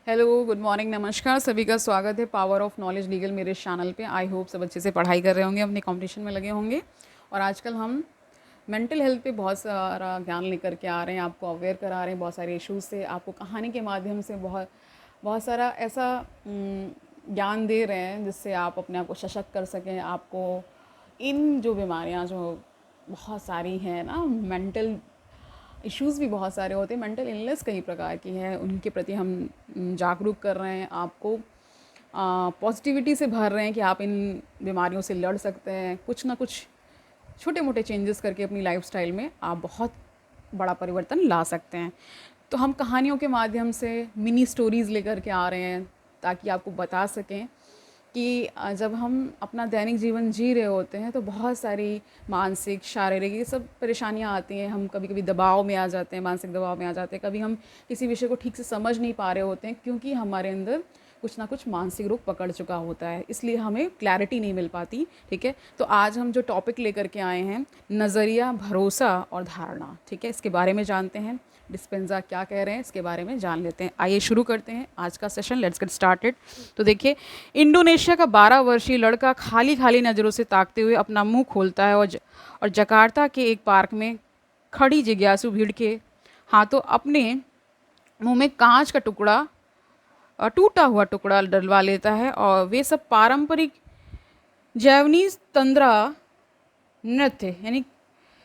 Hello, good morning, नमस्कार। सभी का स्वागत है पावर ऑफ नॉलेज लीगल मेरे चैनल पे। आई होप सब अच्छे से पढ़ाई कर रहे होंगे, अपने कंपटीशन में लगे होंगे। और आजकल हम मेंटल हेल्थ पे बहुत सारा ज्ञान लेकर के आ रहे हैं, आपको अवेयर करा रहे हैं बहुत सारे इश्यूज से। आपको कहानी के माध्यम से बहुत बहुत सारा ऐसा ज्ञान दे रहे हैं जिससे आप अपने आप को सशक्त कर सकें। आपको इन जो बीमारियां जो बहुत सारी हैं ना, मेंटल इश्यूज़ भी बहुत सारे होते हैं, मेंटल इलनेस कई प्रकार की है, उनके प्रति हम जागरूक कर रहे हैं, आपको पॉजिटिविटी से भर रहे हैं कि आप इन बीमारियों से लड़ सकते हैं। कुछ ना कुछ छोटे मोटे चेंजेस करके अपनी लाइफस्टाइल में आप बहुत बड़ा परिवर्तन ला सकते हैं। तो हम कहानियों के माध्यम से मिनी स्टोरीज़ लेकर के आ रहे हैं ताकि आपको बता सकें कि जब हम अपना दैनिक जीवन जी रहे होते हैं तो बहुत सारी मानसिक, शारीरिक ये सब परेशानियां आती हैं। हम कभी कभी दबाव में आ जाते हैं, मानसिक दबाव में आ जाते हैं। कभी हम किसी विषय को ठीक से समझ नहीं पा रहे होते हैं क्योंकि हमारे अंदर कुछ ना कुछ मानसिक रोग पकड़ चुका होता है, इसलिए हमें क्लैरिटी नहीं मिल पाती। ठीक है, तो आज हम जो टॉपिक लेकर के आए हैं, नज़रिया, भरोसा और धारणा। ठीक है, इसके बारे में जानते हैं, डिस्पेंजा क्या कह रहे हैं इसके बारे में जान लेते हैं। आइए शुरू करते हैं आज का सेशन। Let's get started. तो देखिए, इंडोनेशिया का 12 वर्षीय लड़का खाली खाली नज़रों से ताकते हुए अपना मुंह खोलता है और जकार्ता के एक पार्क में खड़ी जिज्ञासु भीड़ के हाथों अपने मुंह में कांच का टुकड़ा, टूटा हुआ टुकड़ा डलवा लेता है। और वे सब पारंपरिक जैवनीज तंद्रा नृत्य, यानी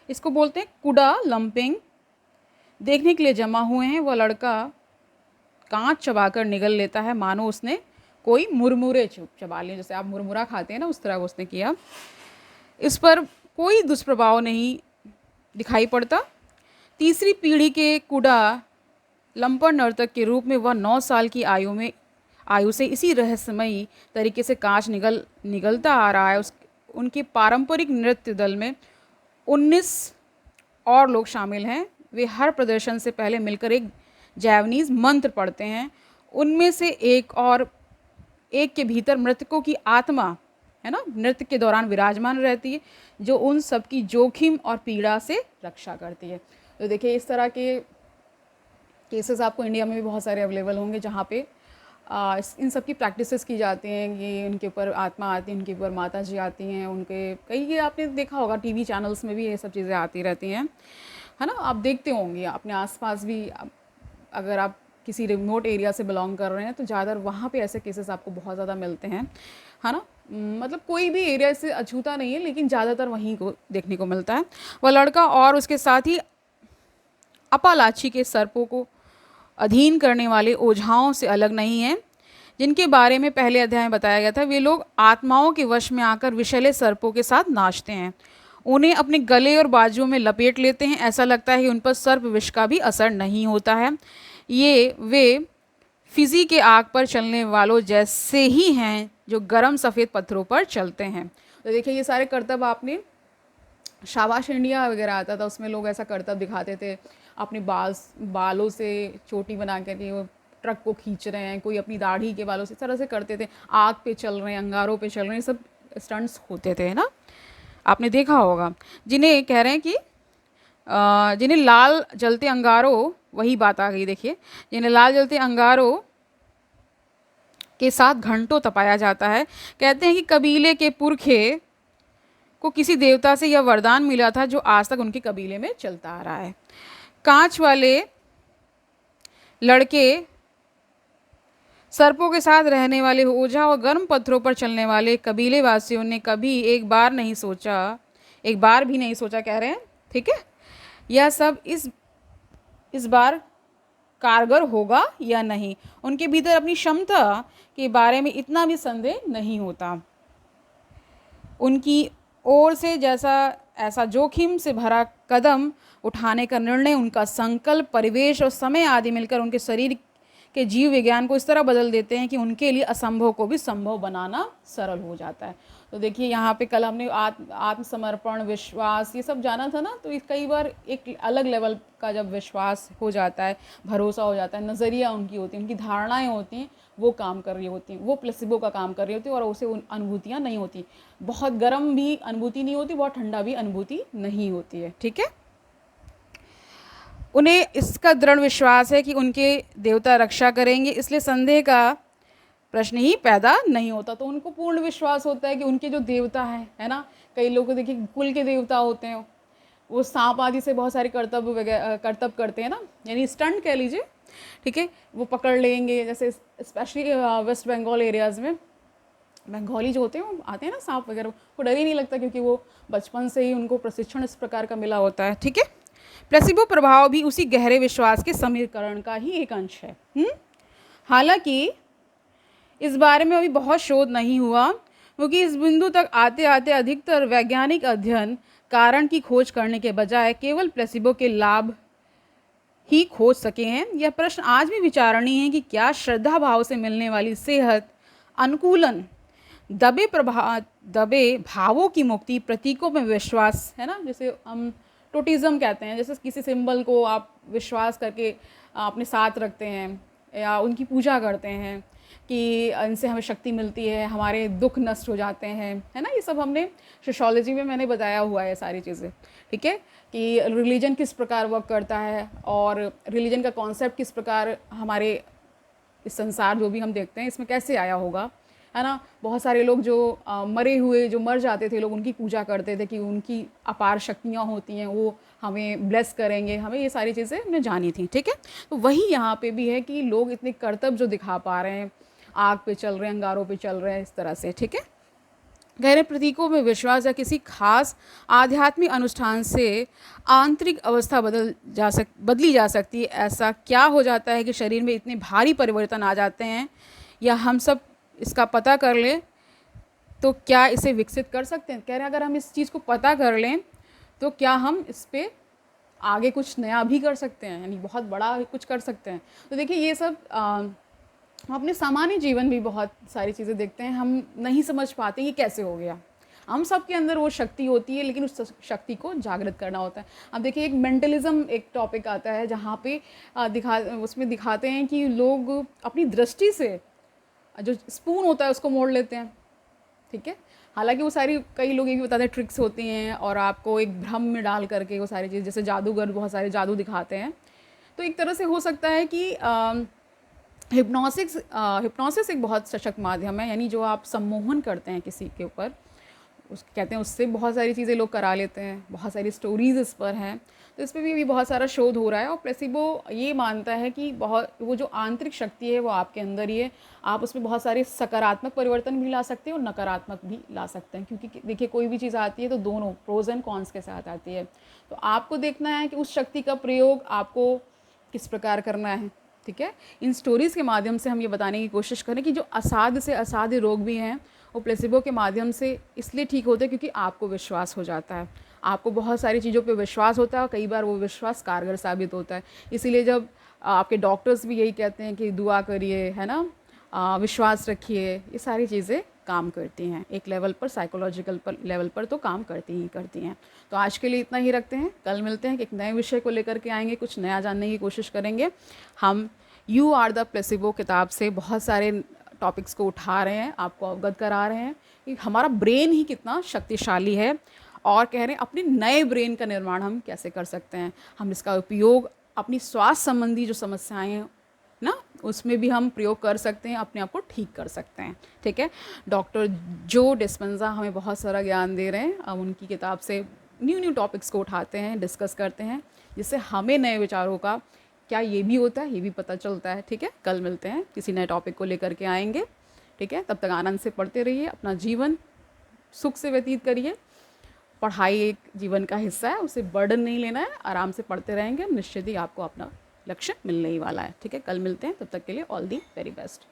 इसको बोलते हैं कुडा लंपिंग, देखने के लिए जमा हुए हैं। वह लड़का कांच चबाकर निगल लेता है मानो उसने कोई मुरमुरे चबा लिए, जैसे आप मुरमुरा खाते हैं ना, उस तरह उसने किया। इस पर कोई दुष्प्रभाव नहीं दिखाई पड़ता। तीसरी पीढ़ी के कुडा लंपर नर्तक के रूप में वह 9 साल की आयु से इसी रहस्यमयी तरीके से कांच निगलता आ रहा है। उनके पारंपरिक नृत्य दल में 19 और लोग शामिल हैं। वे हर प्रदर्शन से पहले मिलकर एक जैवनीज मंत्र पढ़ते हैं। उनमें से एक के भीतर मृतकों की आत्मा है ना, नृत्य के दौरान विराजमान रहती है, जो उन सबकी जोखिम और पीड़ा से रक्षा करती है। तो देखिए, इस तरह के केसेस आपको इंडिया में भी बहुत सारे अवेलेबल होंगे जहाँ पे इन सब की प्रैक्टिसेस की जाती हैं कि उनके ऊपर आत्मा आती है, उनके ऊपर माता जी आती हैं, उनके कई ये आपने देखा होगा टीवी चैनल्स में भी ये सब चीज़ें आती रहती हैं, है ना। आप देखते होंगे अपने आसपास भी। अगर आप किसी रिमोट एरिया से बिलोंग कर रहे हैं तो ज़्यादातर वहाँ पे ऐसे केसेस आपको बहुत ज़्यादा मिलते हैं, है ना। मतलब कोई भी एरिया से अछूता नहीं है, लेकिन ज़्यादातर वहीं को देखने को मिलता है। वह लड़का और उसके साथ ही अपालाची के सर्पों को अधीन करने वाले ओझाओं से अलग नहीं है, जिनके बारे में पहले अध्याय में बताया गया था। वे लोग आत्माओं के वश में आकर विषैले सर्पों के साथ नाचते हैं, उन्हें अपने गले और बाजुओं में लपेट लेते हैं। ऐसा लगता है कि उन पर सर्प विष का भी असर नहीं होता है। ये वे फिजी के आग पर चलने वालों जैसे ही हैं जो गर्म सफ़ेद पत्थरों पर चलते हैं। तो देखिए, ये सारे करतब आपने शाबाश इंडिया वगैरह आता था, उसमें लोग ऐसा करतब दिखाते थे, अपने बालों से चोटी बना करके वो ट्रक को खींच रहे हैं, कोई अपनी दाढ़ी के बालों से इस तरह से करते थे, आग पे चल रहे हैं, अंगारों पे चल रहे हैं, सब स्टंट्स होते थे ना, आपने देखा होगा। जिन्हें कह रहे हैं कि जिन्हें लाल जलते अंगारों, वही बात आ गई देखिए, जिन्हें लाल जलते अंगारों के साथ घंटों तपाया जाता है। कहते हैं कि कबीले के पुरखे को किसी देवता से यह वरदान मिला था जो आज तक उनके कबीले में चलता आ रहा है। कांच वाले लड़के, सर्पों के साथ रहने वाले ओझा और गर्म पत्थरों पर चलने वाले कबीले वासियों ने कभी एक बार भी नहीं सोचा, कह रहे हैं, ठीक है, यह सब इस बार कारगर होगा या नहीं। उनके भीतर अपनी क्षमता के बारे में इतना भी संदेह नहीं होता। उनकी ओर से ऐसा जोखिम से भरा कदम उठाने का निर्णय, उनका संकल्प, परिवेश और समय आदि मिलकर उनके शरीर के जीव विज्ञान को इस तरह बदल देते हैं कि उनके लिए असंभव को भी संभव बनाना सरल हो जाता है। तो देखिए, यहाँ पे कल हमने आत्मसमर्पण, विश्वास, ये सब जाना था ना। तो कई बार एक अलग लेवल का जब विश्वास हो जाता है, भरोसा हो जाता है, नज़रिया उनकी होती है, उनकी धारणाएं होती हैं, वो काम कर रही होती हैं, वो प्लेसिबो का काम कर रही होती है, और उसे अनुभूतियाँ नहीं होती। बहुत गर्म भी अनुभूति नहीं होती, बहुत ठंडा भी अनुभूति नहीं होती है, ठीक है। उन्हें इसका दृढ़ विश्वास है कि उनके देवता रक्षा करेंगे, इसलिए संदेह का प्रश्न ही पैदा नहीं होता। तो उनको पूर्ण विश्वास होता है कि उनके जो देवता हैं, है ना, कई लोग को देखिए कुल के देवता होते हैं, वो सांप आदि से बहुत सारे कर्तव्य वगैरह कर्तव्य करते हैं ना, यानी स्टंट कह लीजिए, ठीक है, वो पकड़ लेंगे। जैसे स्पेशली वेस्ट बंगाल एरियाज़ में बंगाली जो होते हैं वो आते हैं ना सांप वगैरह, वो डर ही नहीं लगता क्योंकि वो बचपन से ही उनको प्रशिक्षण इस प्रकार का मिला होता है, ठीक है। प्लेसिबो प्रभाव भी उसी गहरे विश्वास के समीकरण का ही एक अंश है। हालांकि इस बारे में अभी बहुत शोध नहीं हुआ, क्योंकि इस बिंदु तक आते आते अधिकतर वैज्ञानिक अध्ययन कारण की खोज करने के बजाय केवल प्लेसिबो के लाभ ही खोज सके हैं। यह प्रश्न आज भी विचारणीय है कि क्या श्रद्धा भाव से मिलने वाली सेहत, अनुकूलन, दबे भावों की मुक्ति, प्रतीकों में विश्वास, है ना, जैसे हम टोटिज्म कहते हैं, जैसे किसी सिंबल को आप विश्वास करके अपने साथ रखते हैं या उनकी पूजा करते हैं कि इनसे हमें शक्ति मिलती है, हमारे दुख नष्ट हो जाते हैं, है ना, ये सब हमने सोशियोलॉजी में मैंने बताया हुआ है सारी चीज़ें, ठीक है, कि रिलीजन किस प्रकार वर्क करता है और रिलीजन का कॉन्सेप्ट किस प्रकार हमारे इस संसार जो भी हम देखते हैं इसमें कैसे आया होगा, है ना। बहुत सारे लोग जो मरे हुए जो मर जाते थे लोग, उनकी पूजा करते थे कि उनकी अपार शक्तियाँ होती हैं, वो हमें ब्लेस करेंगे, हमें ये सारी चीज़ें हमने जानी थी, ठीक है। तो वही यहाँ पे भी है कि लोग इतने कर्तव्य जो दिखा पा रहे हैं, आग पे चल रहे हैं, अंगारों पे चल रहे हैं, इस तरह से, ठीक है। गहरे प्रतीकों में विश्वास या किसी खास आध्यात्मिक अनुष्ठान से आंतरिक अवस्था बदली जा सकती है। ऐसा क्या हो जाता है कि शरीर में इतने भारी परिवर्तन आ जाते हैं, या हम सब इसका पता कर लें तो क्या इसे विकसित कर सकते हैं। कह रहे हैं अगर हम इस चीज़ को पता कर लें तो क्या हम इस पर आगे कुछ नया भी कर सकते हैं, यानी बहुत बड़ा कुछ कर सकते हैं। तो देखिए ये सब हम अपने सामान्य जीवन भी बहुत सारी चीज़ें देखते हैं, हम नहीं समझ पाते ये कैसे हो गया। हम सब के अंदर वो शक्ति होती है, लेकिन उस शक्ति को जागृत करना होता है। अब देखिए एक मेंटलिज्म एक टॉपिक आता है जहाँ पे उसमें दिखाते हैं कि लोग अपनी दृष्टि से जो स्पून होता है उसको मोड़ लेते हैं, ठीक है। हालांकि वो सारी कई लोग ये भी बताते हैं ट्रिक्स होती हैं और आपको एक भ्रम में डाल करके वो सारी चीज़, जैसे जादूगर बहुत सारे जादू दिखाते हैं। तो एक तरह से हो सकता है कि हिप्नोसिस एक बहुत सशक्त माध्यम है, यानी जो आप सम्मोहन करते हैं किसी के ऊपर, उस कहते हैं उससे बहुत सारी चीज़ें लोग करा लेते हैं, बहुत सारी स्टोरीज़ इस पर हैं। तो इस पर भी बहुत सारा शोध हो रहा है और प्लेसिबो ये मानता है कि बहुत वो जो आंतरिक शक्ति है वो आपके अंदर ही है, आप उसमें बहुत सारे सकारात्मक परिवर्तन भी ला सकते हैं और नकारात्मक भी ला सकते हैं, क्योंकि देखिए कोई भी चीज़ आती है तो दोनों प्रोज एंड कॉन्स के साथ आती है। तो आपको देखना है कि उस शक्ति का प्रयोग आपको किस प्रकार करना है, ठीक है। इन स्टोरीज़ के माध्यम से हम ये बताने की कोशिश करें कि जो असाध्य से असाध्य रोग भी हैं वो प्लेसिबो के माध्यम से इसलिए ठीक होते हैं क्योंकि आपको विश्वास हो जाता है, आपको बहुत सारी चीज़ों पे विश्वास होता है और कई बार वो विश्वास कारगर साबित होता है। इसीलिए जब आपके डॉक्टर्स भी यही कहते हैं कि दुआ करिए, है ना, विश्वास रखिए, ये सारी चीज़ें काम करती हैं एक लेवल पर, साइकोलॉजिकल लेवल पर तो काम करती ही करती हैं। तो आज के लिए इतना ही रखते हैं, कल मिलते हैं कि एक नए विषय को लेकर के आएंगे, कुछ नया जानने की कोशिश करेंगे। हम यू आर द प्लेसिबो किताब से बहुत सारे टॉपिक्स को उठा रहे हैं, आपको अवगत करा रहे हैं कि हमारा ब्रेन ही कितना शक्तिशाली है, और कह रहे हैं अपने नए ब्रेन का निर्माण हम कैसे कर सकते हैं। हम इसका उपयोग अपनी स्वास्थ्य संबंधी जो समस्याएं हैं ना उसमें भी हम प्रयोग कर सकते हैं, अपने आप को ठीक कर सकते हैं, ठीक है। डॉक्टर जो डिस्पेंजा हमें बहुत सारा ज्ञान दे रहे हैं, अब उनकी किताब से न्यू टॉपिक्स को उठाते हैं, डिस्कस करते हैं, जिससे हमें नए विचारों का क्या ये भी होता है ये भी पता चलता है, ठीक है। कल मिलते हैं, किसी नए टॉपिक को लेकर के आएंगे, ठीक है। तब तक आनंद से पढ़ते रहिए, अपना जीवन सुख से व्यतीत करिए। पढ़ाई एक जीवन का हिस्सा है, उसे बर्डन नहीं लेना है, आराम से पढ़ते रहेंगे, निश्चित ही आपको अपना लक्ष्य मिलने ही वाला है, ठीक है। कल मिलते हैं, तब तक के लिए ऑल दी वेरी बेस्ट।